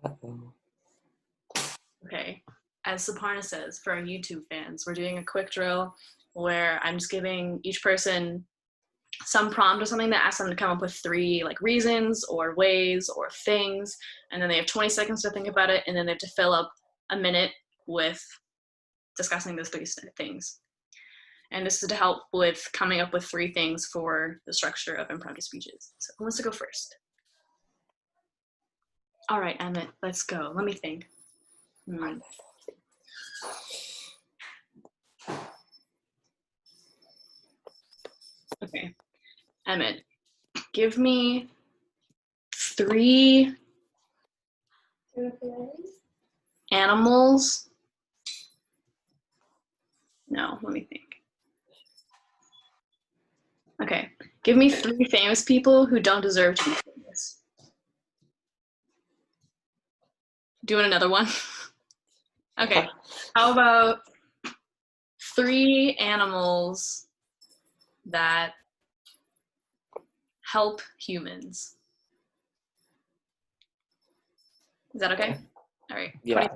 Uh-oh. Okay, as Suparna says, for our YouTube fans, we're doing a quick drill where I'm just giving each person some prompt or something that asks them to come up with 3 like reasons or ways or things, and then they have 20 seconds to think about it, and then they have to fill up a minute with discussing those 3 things. And this is to help with coming up with 3 things for the structure of impromptu speeches. So who wants to go first? All right, Emmett, let's go. Let me think. Okay, Emmett, give me 3 animals. No, let me think. Okay, give me 3 famous people who don't deserve to be famous. Doing another one? Okay, how about 3 animals that help humans? Is that okay? All right. Yeah.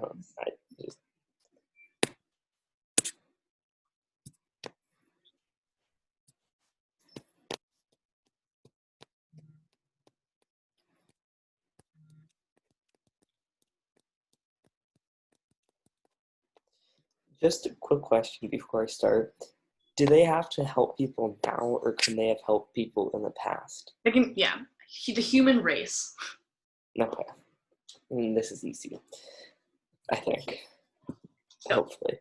Just a quick question before I start. Do they have to help people now, or can they have helped people in the past? They can, yeah, the human race. Okay. This is easy, I think. Hopefully.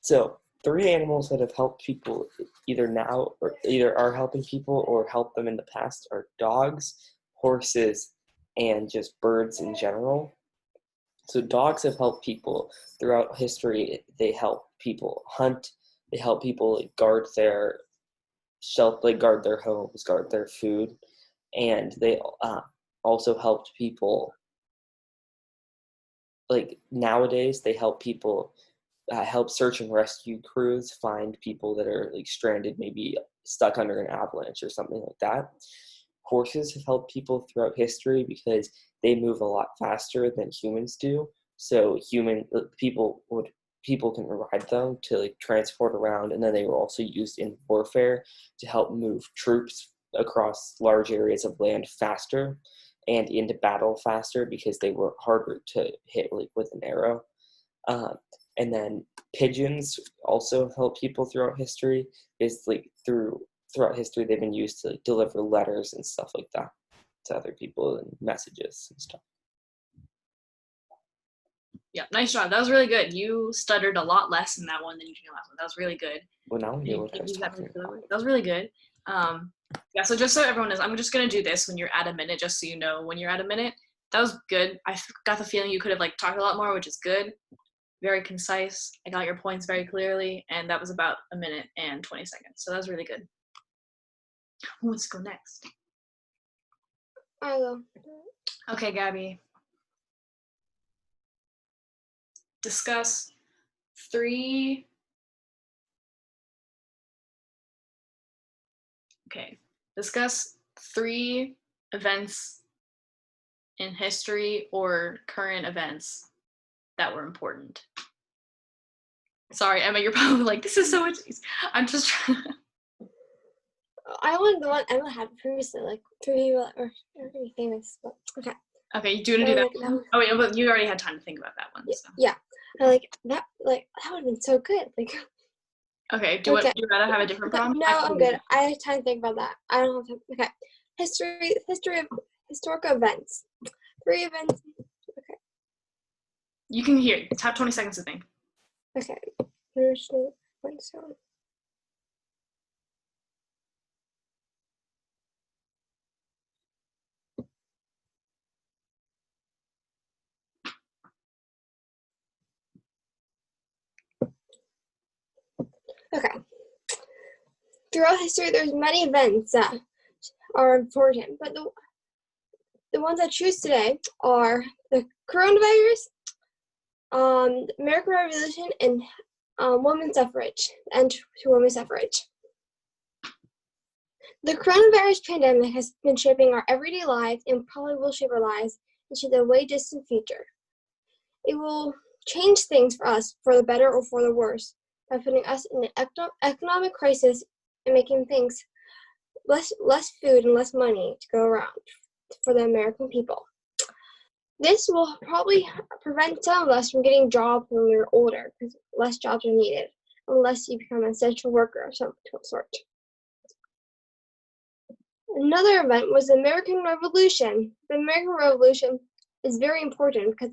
So, 3 animals that have helped people either now, or either are helping people or helped them in the past are dogs, horses, and just birds in general. So dogs have helped people throughout history. They help people hunt. They help people guard their shelter, guard their homes, guard their food, and they also helped people. Like nowadays, they help people help search and rescue crews find people that are like stranded, maybe stuck under an avalanche or something like that. Horses have helped people throughout history because they move a lot faster than humans do. So people can ride them to like transport around, and then they were also used in warfare to help move troops across large areas of land faster and into battle faster because they were harder to hit like with an arrow. And then pigeons also help people throughout history. Is like throughout history they've been used to like, deliver letters and stuff like that to other people and messages and stuff. Yeah, nice job. That was really good. You stuttered a lot less in that one than you did last one. That was really good. Well, now I knew what I was talking about. That was really good. Yeah, so just so everyone knows, I'm just going to do this when you're at a minute, just so you know when you're at a minute. That was good. I got the feeling you could have like talked a lot more, which is good. Very concise. I got your points very clearly, and that was about a minute and 20 seconds. So that was really good. Who wants to go next? I go. Okay, Gabby. Discuss 3. Okay. Discuss 3 events in history or current events that were important. Sorry, Emma, you're probably like, this is so much easier. I'm just trying to... I wanted the one Emma had previously, like 3 people that were really famous, but okay. Okay, you do want to do that? Oh wait, but you already had time to think about that one. Yeah, so. yeah. I that would have been so good. Like. Okay, do you rather have a different problem? No, I'm good. I have time to think about that. I don't have time. Okay. History of historical events. 3 events. Okay. You can hear. Have 20 seconds to think. Okay. Okay. Throughout history, there's many events that are important, but the ones I choose today are the coronavirus, the American Revolution, and women's suffrage, and to women's suffrage. The coronavirus pandemic has been shaping our everyday lives and probably will shape our lives into the way distant future. It will change things for us for the better or for the worse by putting us in an economic crisis and making things less food and less money to go around for the American people. This will probably prevent some of us from getting jobs when we're older because less jobs are needed unless you become an essential worker of some sort. Another event was the American Revolution. The American Revolution is very important because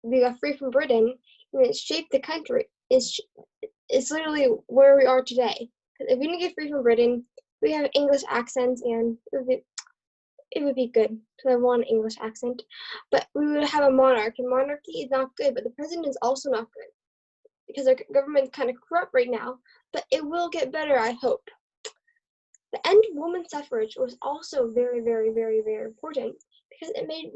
we got free from Britain and it shaped the country. It's literally where we are today. If we didn't get free from Britain, we have English accents and it would be good to have one English accent. But we would have a monarch, and monarchy is not good, but the president is also not good because our government's kind of corrupt right now, but it will get better, I hope. The end of women's suffrage was also very, very, very, very important because it made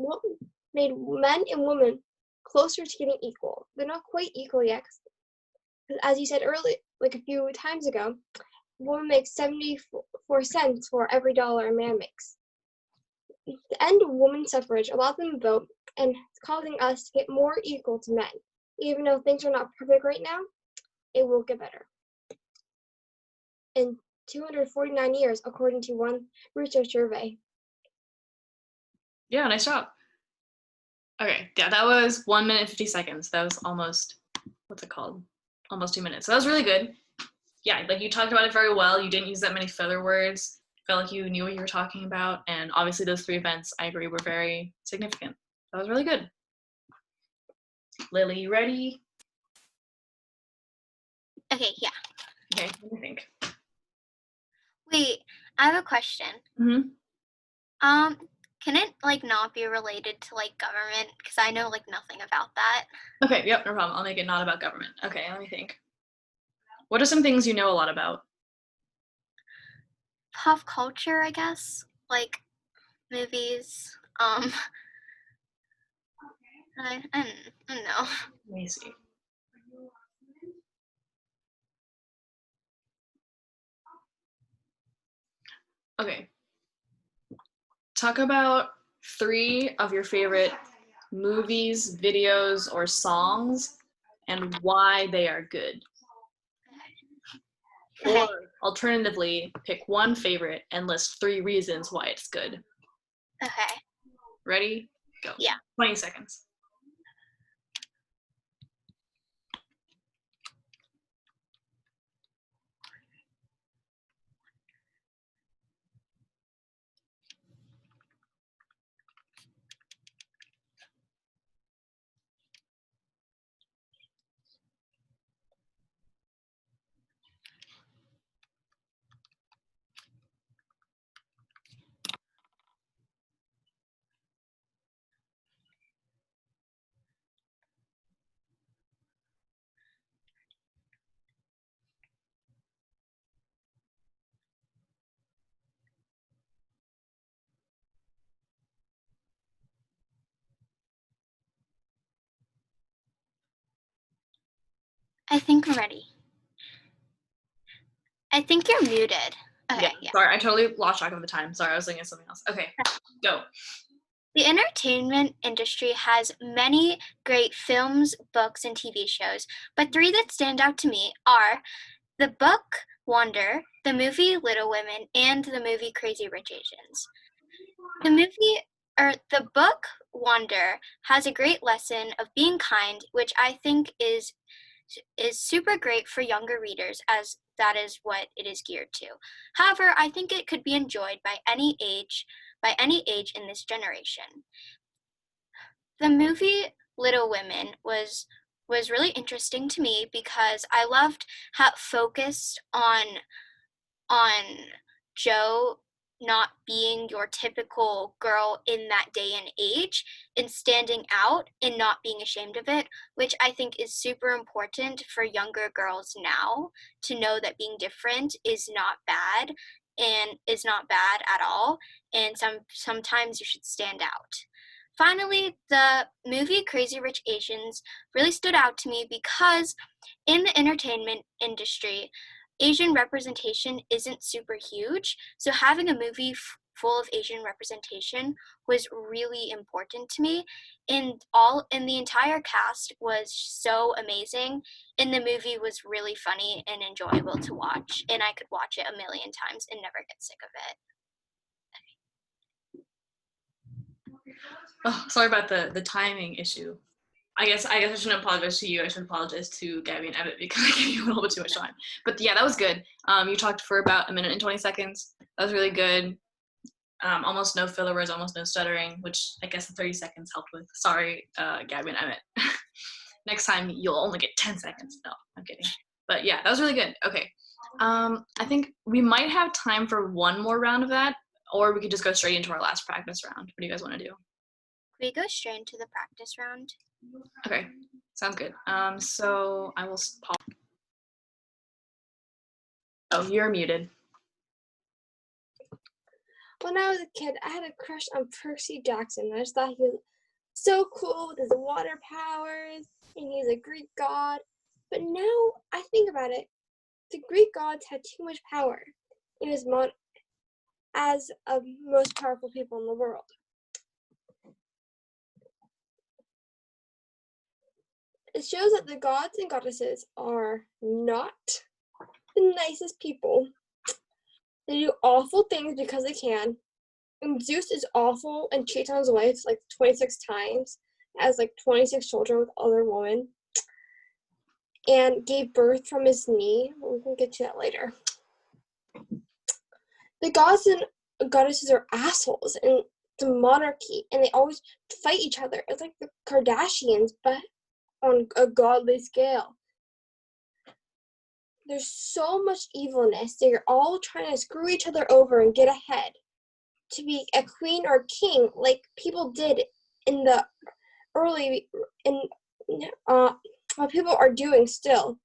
men and women closer to getting equal. They're not quite equal yet, because as you said earlier, like a few times ago, a woman makes 74 cents for every dollar a man makes. The end of women's suffrage allowed them to vote and it's causing us to get more equal to men. Even though things are not perfect right now, it will get better. In 249 years, according to one research survey. Yeah, nice job. Okay, yeah, that was 1 minute 50 seconds. That was almost, what's it called? Almost 2 minutes. So that was really good. Yeah, like you talked about it very well. You didn't use that many filler words. Felt like you knew what you were talking about. And obviously those 3 events, I agree, were very significant. That was really good. Lily, you ready? Okay, yeah. Okay, what do you think? Wait, I have a question. Mm-hmm. Can it like not be related to like government? Because I know like nothing about that. Okay, yep, no problem. I'll make it not about government. Okay, let me think. What are some things you know a lot about? Pop culture, I guess. Like movies. I don't know. Let me see. Okay. Talk about 3 of your favorite movies, videos, or songs and why they are good. Okay. Or alternatively, pick one favorite and list 3 reasons why it's good. Okay. Ready? Go. Yeah. 20 seconds. I think I'm ready. I think you're muted. Okay, yeah. Sorry, I totally lost track of the time. Sorry, I was looking at something else. Okay, go. The entertainment industry has many great films, books, and TV shows, but 3 that stand out to me are the book Wonder, the movie Little Women, and the movie Crazy Rich Asians. The book Wonder has a great lesson of being kind, which I think is super great for younger readers as that is what it is geared to. However, I think it could be enjoyed by any age in this generation. The movie Little Women was really interesting to me because I loved how it focused on Joe not being your typical girl in that day and age and standing out and not being ashamed of it, which I think is super important for younger girls now to know that being different is not bad and is not bad at all, and sometimes you should stand out. Finally, the movie Crazy Rich Asians really stood out to me because in the entertainment industry, Asian representation isn't super huge, so having a movie full of Asian representation was really important to me. And the entire cast was so amazing, and the movie was really funny and enjoyable to watch, and I could watch it a million times and never get sick of it. Oh, sorry about the timing issue. I guess I shouldn't apologize to you. I should apologize to Gabby and Evan because I gave you a little bit too much time. But yeah, that was good. You talked for about 1 minute and 20 seconds. That was really good. Almost no filler words, almost no stuttering, which I guess the 30 seconds helped with. Sorry, Gabby and Emmett. Next time you'll only get 10 seconds. No, I'm kidding. But yeah, that was really good. Okay. I think we might have time for one more round of that, or we could just go straight into our last practice round. What do you guys want to do? We go straight into the practice round. Okay, sounds good. So I will pause. Oh, you're muted. When I was a kid, I had a crush on Percy Jackson. I just thought he was so cool with his water powers, and he's a Greek god. But now I think about it, the Greek gods had too much power in his as most powerful people in the world. It shows that the gods and goddesses are not the nicest people. They do awful things because they can. And Zeus is awful and cheats on his wife like 26 times, has like 26 children with other women, and gave birth from his knee. We can get to that later. The gods and goddesses are assholes in the monarchy, and they always fight each other. It's like the Kardashians, but on a godly scale. There's so much evilness. They're all trying to screw each other over and get ahead to be a queen or king, like people did in the what people are doing still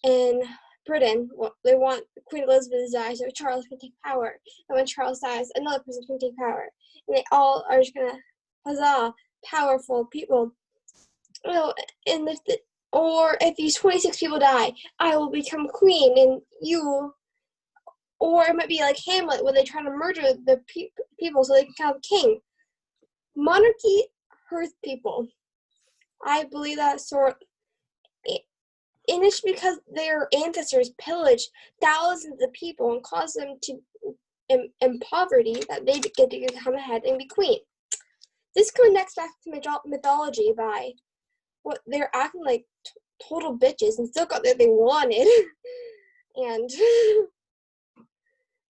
in Britain. Well, they want Queen Elizabeth to die so Charles can take power, and when Charles dies, another person can take power, and they all are just gonna huzzah, powerful people. Oh, and or if these 26 people die, I will become queen, and you. Or it might be like Hamlet, where they try to murder the people so they can become king. Monarchy hurts people. I believe that sort. And it's because their ancestors pillaged thousands of people and caused them to in poverty that they get to come ahead and be queen. This connects back to mythology by what they're acting like total bitches and still got what they wanted. And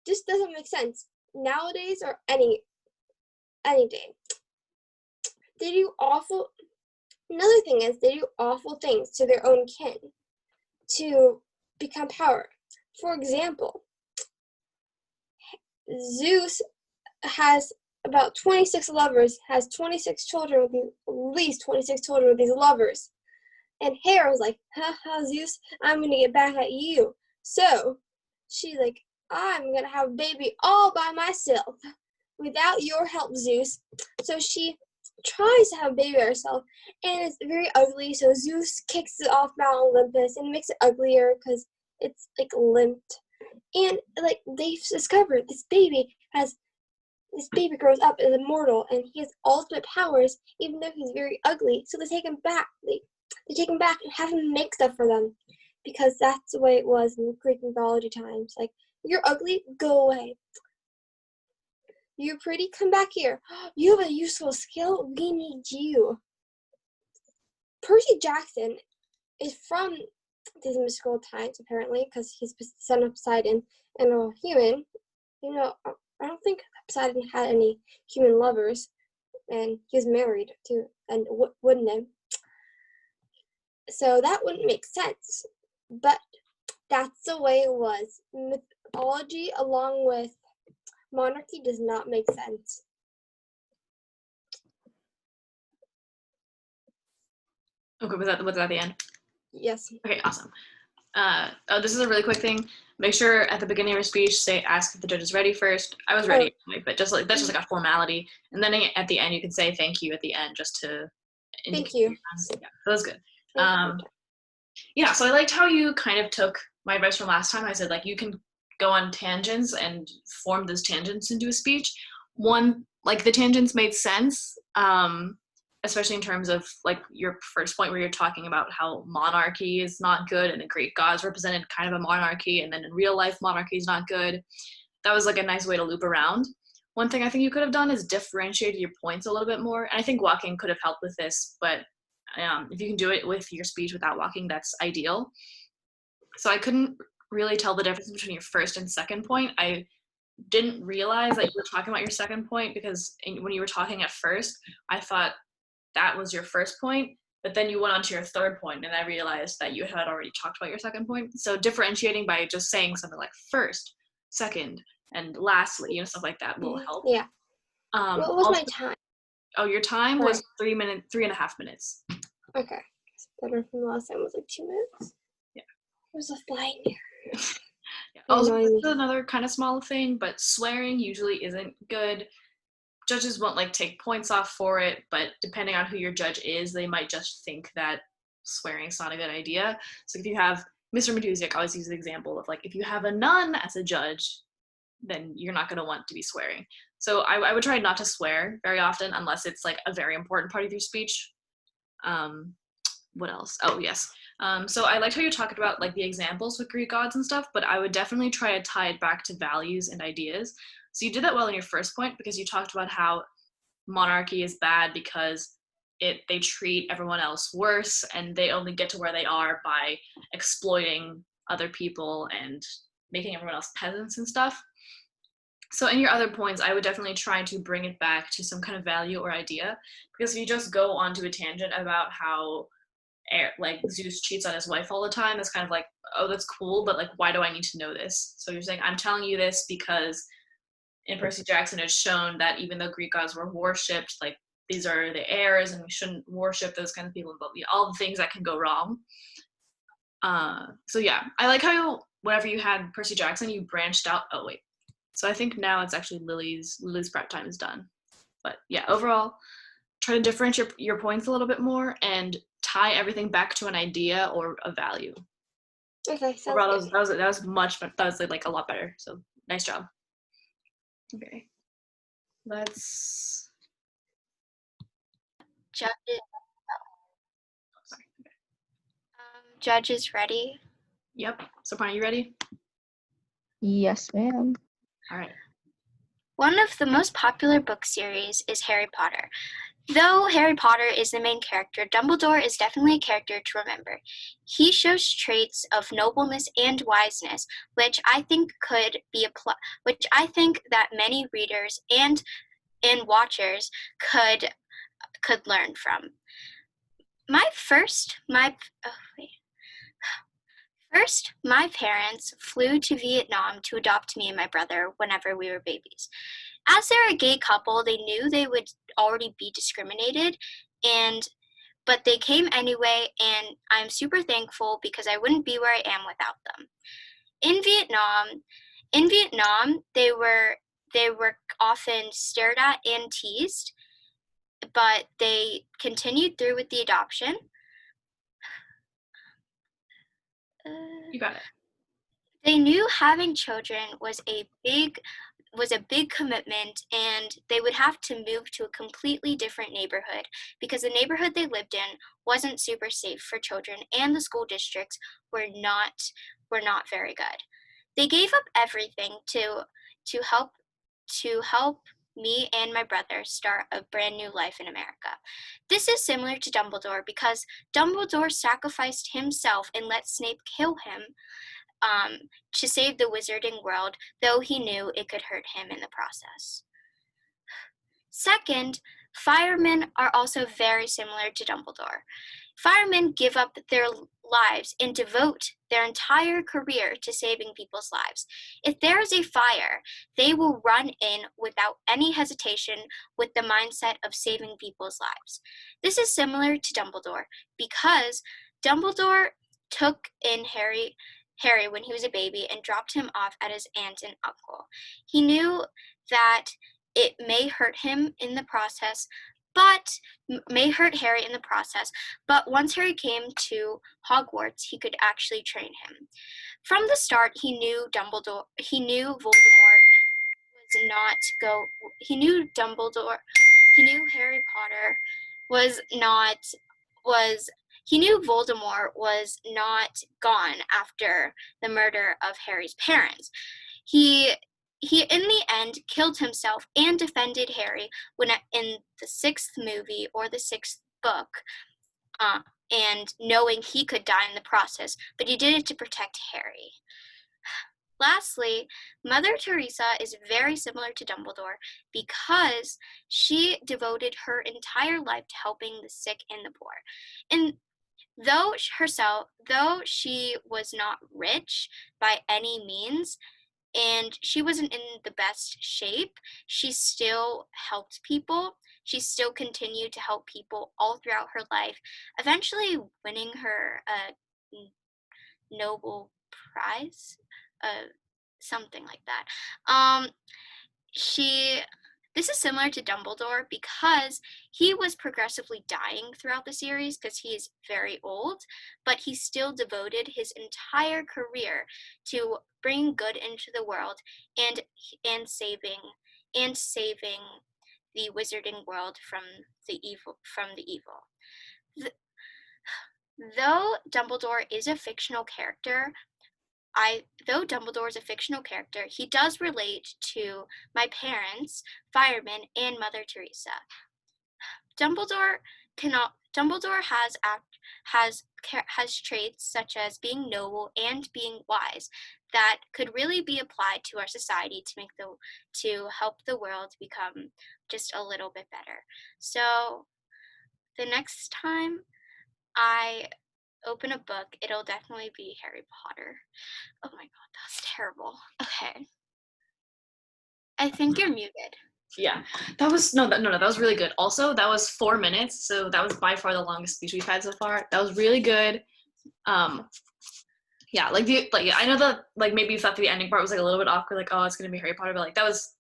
just doesn't make sense nowadays or any day. They do awful. Another thing is they do awful things to their own kin to become power. For example, Zeus has about 26 lovers, has 26 children with at least 26 children with these lovers. And Hera's like, haha, Zeus, I'm gonna get back at you. So she's like, I'm gonna have a baby all by myself without your help, Zeus. So she tries to have a baby by herself, and it's very ugly. So Zeus kicks it off Mount Olympus and makes it uglier because it's like limped. And like they've discovered this baby grows up as immortal, and he has ultimate powers, even though he's very ugly. So they take him back. They take him back and have him make stuff for them, because that's the way it was in Greek mythology times. Like, you're ugly, go away. You're pretty, come back here. You have a useful skill, we need you. Percy Jackson is from these mystical times, apparently, because he's the son of Poseidon and a human. You know, I don't think Poseidon had any human lovers, and he was married to a wood nymph. So that wouldn't make sense, but that's the way it was. Mythology along with monarchy does not make sense. Okay, was that at the end? Yes. Okay, awesome. This is a really quick thing. Make sure at the beginning of your speech, ask if the judge is ready first. I was ready, but that's just like a formality. And then at the end, you can say thank you at the end just to indicate. Thank you. Yeah, that was good. Yeah, so I liked how you kind of took my advice from last time. I said, like, you can go on tangents and form those tangents into a speech. One, like the tangents made sense, especially in terms of like your first point where you're talking about how monarchy is not good and the Greek gods represented kind of a monarchy, and then in real life monarchy is not good. That was like a nice way to loop around. One thing I think you could have done is differentiated your points a little bit more. And I think walking could have helped with this, but if you can do it with your speech without walking, that's ideal. So I couldn't really tell the difference between your first and second point. I didn't realize that you were talking about your second point because when you were talking at first, I thought that was your first point, but then you went on to your third point, and I realized that you had already talked about your second point. So differentiating by just saying something like first, second, and lastly, stuff like that will help. Yeah. What was also, my time? Oh, your time was 3.5 minutes. Okay. It's better from the last time. It was like 2 minutes. Yeah. It was a flying there. Yeah. Also, this is another kind of small thing, but swearing usually isn't good. Judges won't like take points off for it, but depending on who your judge is, they might just think that swearing is not a good idea. So if you have Mr. Matusiak always uses the example of like, if you have a nun as a judge, then you're not going to want to be swearing. So I would try not to swear very often unless it's like a very important part of your speech. What else? Oh, yes. So I liked how you talked about like the examples with Greek gods and stuff, but I would definitely try to tie it back to values and ideas. So you did that well in your first point because you talked about how monarchy is bad because they treat everyone else worse and they only get to where they are by exploiting other people and making everyone else peasants and stuff. So in your other points, I would definitely try to bring it back to some kind of value or idea, because if you just go onto a tangent about how like Zeus cheats on his wife all the time, it's kind of like, oh, that's cool, but like, why do I need to know this? So you're saying, I'm telling you this because in Percy Jackson it's shown that even though Greek gods were worshipped, like these are the heirs and we shouldn't worship those kind of people, but all the things that can go wrong. So yeah, I like how whenever you had Percy Jackson, you branched out. Oh wait, so I think now it's actually Lily's prep time is done. But yeah, overall, try to differentiate your points a little bit more and tie everything back to an idea or a value. Okay, sounds overall, good. that was like a lot better. So nice job. Okay, let's. Judges. Judges ready? Yep. Soprano, you ready? Yes, ma'am. All right. One of the most popular book series is Harry Potter. Though Harry Potter is the main character, Dumbledore is definitely a character to remember. He shows traits of nobleness and wiseness, which I think which I think that many readers and watchers could learn from. First, my parents flew to Vietnam to adopt me and my brother whenever we were babies. As they're a gay couple, they knew they would already be discriminated, but they came anyway, and I'm super thankful because I wouldn't be where I am without them. In Vietnam, they were often stared at and teased, but they continued through with the adoption. You got it. They knew having children was a big commitment, and they would have to move to a completely different neighborhood because the neighborhood they lived in wasn't super safe for children, and the school districts were not very good. They gave up everything to help me and my brother start a brand new life in America. This is similar to Dumbledore because Dumbledore sacrificed himself and let Snape kill him to save the wizarding world, though he knew it could hurt him in the process. Second, firemen are also very similar to Dumbledore. Firemen give up their lives and devote their entire career to saving people's lives. If there is a fire, they will run in without any hesitation with the mindset of saving people's lives. This is similar to Dumbledore because Dumbledore took in Harry when he was a baby and dropped him off at his aunt and uncle. He knew that it may hurt him in the process, but may hurt Harry in the process, but once Harry came to Hogwarts, he could actually train him. from the start, he knew Voldemort was not go. He knew Dumbledore. He knew Harry Potter was not was. He knew Voldemort was not gone after the murder of Harry's parents. He in the end killed himself and defended Harry when in the 6th movie or the 6th book, and knowing he could die in the process, but he did it to protect Harry. Lastly, Mother Teresa is very similar to Dumbledore because she devoted her entire life to helping the sick and the poor. And though she was not rich by any means, and she wasn't in the best shape, she still helped people. She still continued to help people all throughout her life, eventually winning her Nobel Prize, something like that. This is similar to Dumbledore because he was progressively dying throughout the series because he is very old, but he still devoted his entire career to bringing good into the world and saving the wizarding world from the evil. Though Dumbledore is a fictional character, he does relate to my parents, firemen, and Mother Teresa. Dumbledore has traits such as being noble and being wise that could really be applied to our society to help the world become just a little bit better. So the next time I open a book, it'll definitely be Harry Potter. Oh my god, that was terrible. Okay. I think you're muted. Yeah, that was that was really good. Also, that was 4 minutes, so that was by far the longest speech we've had so far. That was really good. Yeah, I know that maybe you thought the ending part was a little bit awkward, oh, it's gonna be Harry Potter, but that was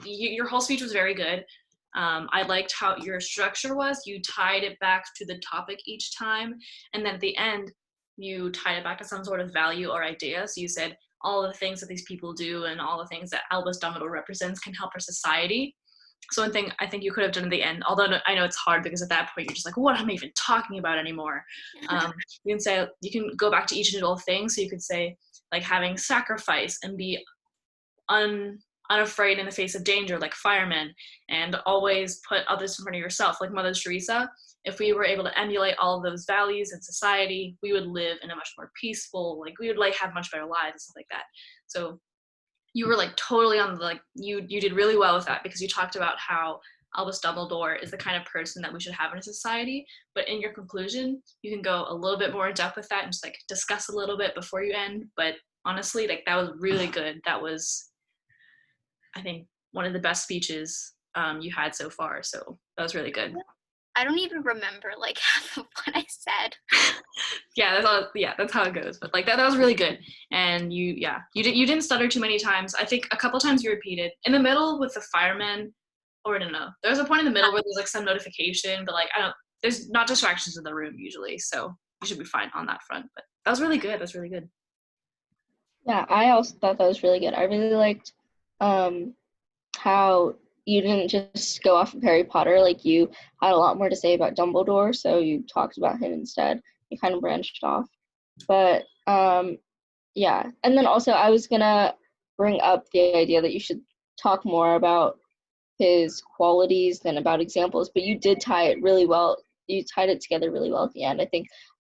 your whole speech was very good. I liked how your structure was. You tied it back to the topic each time, and then at the end, you tied it back to some sort of value or idea. So you said all the things that these people do and all the things that Albus Dumbledore represents can help our society. So one thing I think you could have done at the end, although I know it's hard because at that point you're just what am I even talking about anymore? You can go back to each individual thing. So you could say having sacrifice and be unafraid in the face of danger, like firemen, and always put others in front of yourself, like Mother Teresa. If we were able to emulate all of those values in society, we would live in a much more peaceful, we would have much better lives and stuff like that. So you were totally on you did really well with that because you talked about how Albus Dumbledore is the kind of person that we should have in a society. But in your conclusion, you can go a little bit more in depth with that and just discuss a little bit before you end. But honestly, that was really good. That was, I think, one of the best speeches you had so far. So that was really good. I don't even remember half of what I said. That's how it goes. But that was really good. And you didn't stutter too many times. I think a couple times you repeated in the middle with the firemen, or I don't know. There's a point in the middle where there's some notification, but there's not distractions in the room usually, so you should be fine on that front. But that was really good. That's really good. Yeah, I also thought that was really good. I really liked how you didn't just go off of Harry Potter. You had a lot more to say about Dumbledore, so you talked about him instead. You kind of branched off. But yeah, and then also I was gonna bring up the idea that you should talk more about his qualities than about examples, but you did tie it really well. You tied it together really well at the end.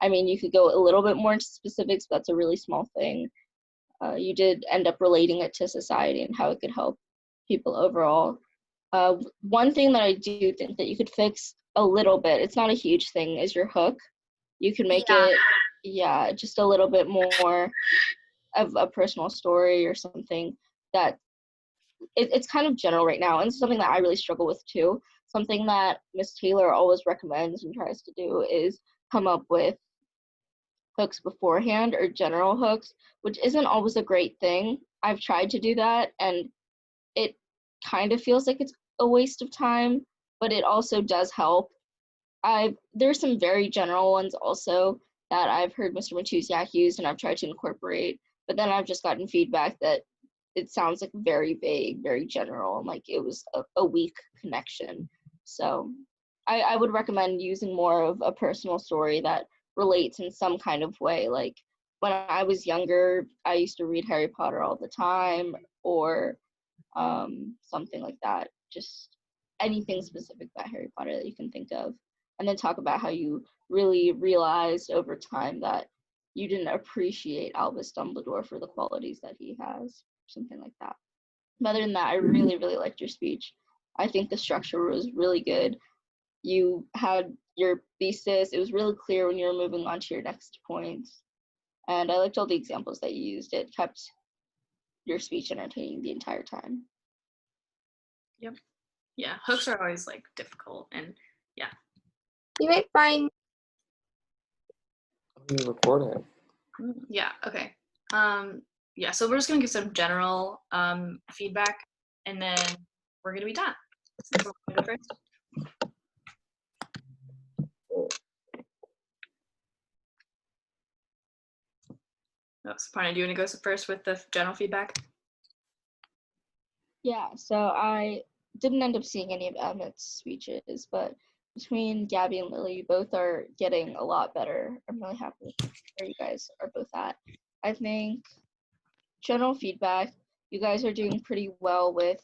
You could go a little bit more into specifics, but that's a really small thing. You did end up relating it to society and how it could help people overall. One thing that I do think that you could fix a little bit, it's not a huge thing, is your hook. You can make it, just a little bit more of a personal story or something that it's kind of general right now, and it's something that I really struggle with too. Something that Miss Taylor always recommends and tries to do is come up with hooks beforehand or general hooks, which isn't always a great thing. I've tried to do that, and it kind of feels like it's a waste of time, but it also does help. There's some very general ones also that I've heard Mr. Matusiak use and I've tried to incorporate, but then I've just gotten feedback that it sounds like very vague, very general, and like it was a weak connection. So I would recommend using more of a personal story that relates in some kind of way. Like when I was younger, I used to read Harry Potter all the time, or something like that. Just anything specific about Harry Potter that you can think of. And then talk about how you really realized over time that you didn't appreciate Albus Dumbledore for the qualities that he has, something like that. But other than that, I really, really liked your speech. I think the structure was really good. You had your thesis. It was really clear when you were moving on to your next points. And I liked all the examples that you used. It kept your speech entertaining the entire time. Yep. Yeah, hooks are always like difficult, and yeah. You might find You recording. Yeah, okay. Yeah, so we're just gonna give some general feedback, and then we're gonna be done. So we're gonna go first. Oh, Saparna, do you want to go first with the general feedback? Yeah, so I didn't end up seeing any of Emmett's speeches, but between Gabby and Lily, you both are getting a lot better. I'm really happy with where you guys are both at. I think general feedback, you guys are doing pretty well with